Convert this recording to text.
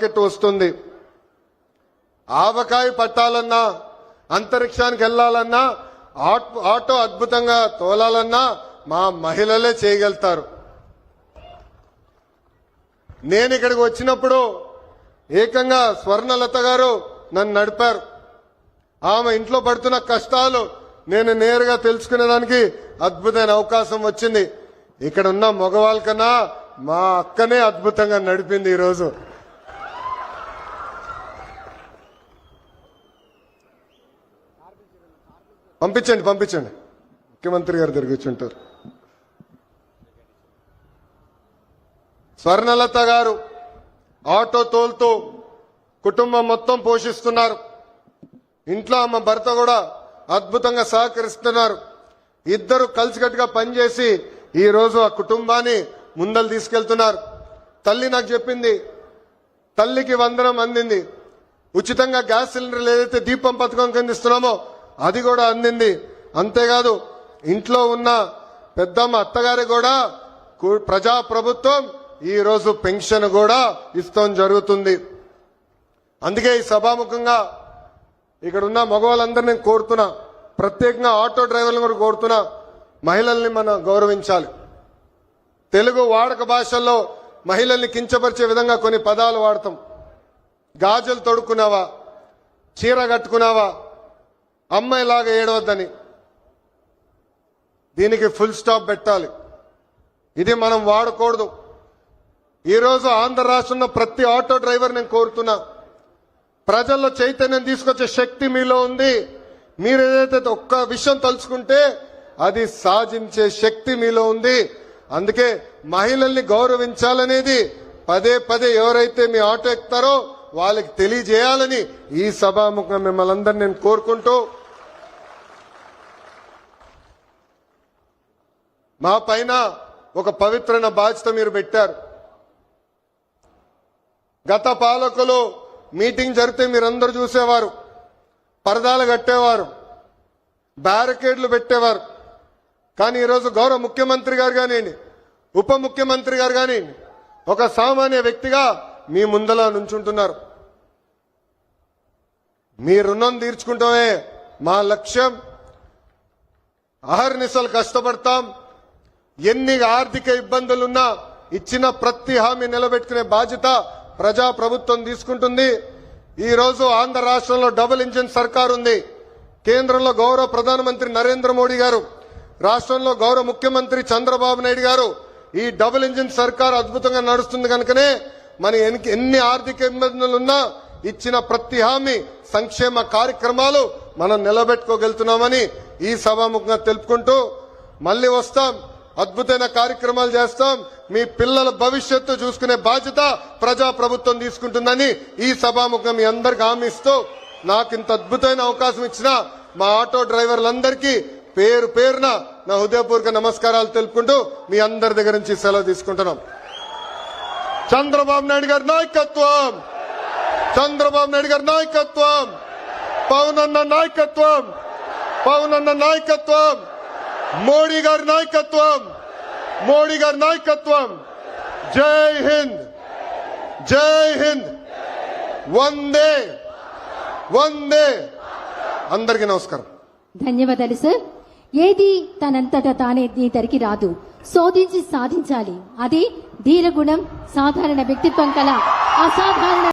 Rocket వస్తుంది. ఆవకాయ పట్టాలన్నా, అంతరిక్షానికి వెళ్లాలన్నా, auto అద్భుతంగా తోలాలన్నా మా మహిళలే చేయగలుగుతారు. నేను ఇక్కడికి వచ్చినప్పుడు ఏకంగా స్వర్ణలత గారు నన్ను నడిపారు. ఆమె ఇంట్లో పడుతున్న కష్టాలు నేను నేరుగా తెలుసుకునేదానికి అద్భుతమైన అవకాశం వచ్చింది. ఇక్కడ ఉన్న మగవాళ్ళ కన్నా మా అక్కనే అద్భుతంగా నడిపింది. ఈరోజు పంపించండి ముఖ్యమంత్రి గారు తిరిగిచ్చుంటారు. స్వర్ణలత గారు ఆటో తోలుతూ కుటుంబం మొత్తం పోషిస్తున్నారు. ఇంట్లో ఆమె భర్త కూడా అద్భుతంగా సహకరిస్తున్నారు. ఇద్దరు కలిసికట్టుగా పనిచేసి ఈ రోజు ఆ కుటుంబాన్ని ముందలు తీసుకెళ్తున్నారు. తల్లి నాకు చెప్పింది, తల్లికి వందనం అందింది. ఉచితంగా గ్యాస్ సిలిండర్లు ఏదైతే దీపం పథకం కింద ఇస్తున్నామో అది కూడా అందింది. అంతేకాదు ఇంట్లో ఉన్న పెద్దమ్మ అత్తగారి కూడా ప్రజా ప్రభుత్వం ఈ రోజు పెన్షన్ కూడా ఇస్తాం జరుగుతుంది. అందుకే ఈ సభాముఖంగా ఇక్కడ ఉన్న మగవాళ్ళందరూ నేను కోరుతున్నా, ప్రత్యేకంగా ఆటో డ్రైవర్లను కూడా కోరుతున్నా, మహిళల్ని మనం గౌరవించాలి. తెలుగు వాడక భాషల్లో మహిళల్ని కించపరిచే విధంగా కొన్ని పదాలు వాడతాం. గాజులు తొడుక్కున్నావా, చీర కట్టుకున్నావా, అమ్మాయిలాగా ఏడవద్దని. దీనికి ఫుల్ స్టాప్ పెట్టాలి. ఇది మనం వాడకూడదు. ఈరోజు ఆంధ్ర రాష్ట్రంలో ప్రతి ఆటో డ్రైవర్ నేను కోరుతున్నా, ప్రజల్లో చైతన్యం తీసుకొచ్చే శక్తి మీలో ఉంది. మీరు ఏదైతే ఒక్క విషయం తలుచుకుంటే అది సాధించే శక్తి మీలో ఉంది. అందుకే మహిళల్ని గౌరవించాలనేది పదే పదే ఎవరైతే మీ ఆటో ఎక్కుతారో వాళ్ళకి తెలియజేయాలని ఈ సభాముఖంగా మిమ్మల్ని అందరినీ నేను కోరుకుంటూ, మా పైన ఒక పవిత్రమైన బాధ్యత మీరు పెట్టారు. గత పాలకులు మీటింగ్ జరిగితే మీరందరూ చూసేవారు, పరదాలు కట్టేవారు, బ్యారికేడ్లు పెట్టేవారు. కానీ ఈరోజు గౌరవ ముఖ్యమంత్రి గారు కానివ్వండి, ఉప ముఖ్యమంత్రి గారు కానివ్వండి, ఒక సామాన్య వ్యక్తిగా మీ ముందలా నుంచుంటున్నారు. మీ రుణం తీర్చుకుంటామే మా లక్ష్యం. అహర్నిశలు కష్టపడతాం. ఎన్ని ఆర్థిక ఇబ్బందులున్నా ఇచ్చిన ప్రతి హామీ నిలబెట్టుకునే బాధ్యత ప్రజా ప్రభుత్వం తీసుకుంటుంది. ఈ రోజు ఆంధ్ర రాష్ట్రంలో డబుల్ ఇంజిన్ సర్కార్ ఉంది. కేంద్రంలో గౌరవ ప్రధానమంత్రి నరేంద్ర మోడీ గారు, రాష్ట్రంలో గౌరవ ముఖ్యమంత్రి చంద్రబాబు నాయుడు గారు. ఈ డబుల్ ఇంజిన్ సర్కార్ అద్భుతంగా నడుస్తుంది కనుకనే మన ఎన్ని ఆర్థిక ఇబ్బందులున్నా ఇచ్చిన ప్రతి హామీ, సంక్షేమ కార్యక్రమాలు మనం నిలబెట్టుకోగలుగుతున్నామని ఈ సభాముఖంగా తెలుపుకుంటూ, మళ్ళీ వస్తాం, అద్భుతమైన కార్యక్రమాలు చేస్తాం. మీ పిల్లల భవిష్యత్తు చూసుకునే బాధ్యత ప్రజా ప్రభుత్వం తీసుకుంటుందని ఈ సభాముఖం మీ అందరికి హామీ ఇస్తూ, నాకు ఇంత అద్భుతమైన అవకాశం ఇచ్చిన మా ఆటో డ్రైవర్లందరికీ పేరు పేరున నా హృదయపూర్వక నమస్కారాలు తెలుపుకుంటూ మీ అందరి దగ్గర నుంచి సెలవు తీసుకుంటున్నాం. చంద్రబాబు నాయుడు గారి నాయకత్వం, చంద్రబాబు నాయుడు గారి నాయకత్వం, పవన్ అన్న నాయకత్వం, పవన్ అన్న నాయకత్వం, మోడీ గారి నాయకత్వం, మోడీ గారి నాయకత్వం. జై హింద్, జై హింద్, వందే వందే. అందరికీ నమస్కారం. ధన్యవాదాలు సార్. ఏది తనంతటా తానే తరికి రాదు, శోధించి సాధించాలి. అది ధీరగుణం, సాధారణ వ్యక్తిత్వం కల అసాధారణ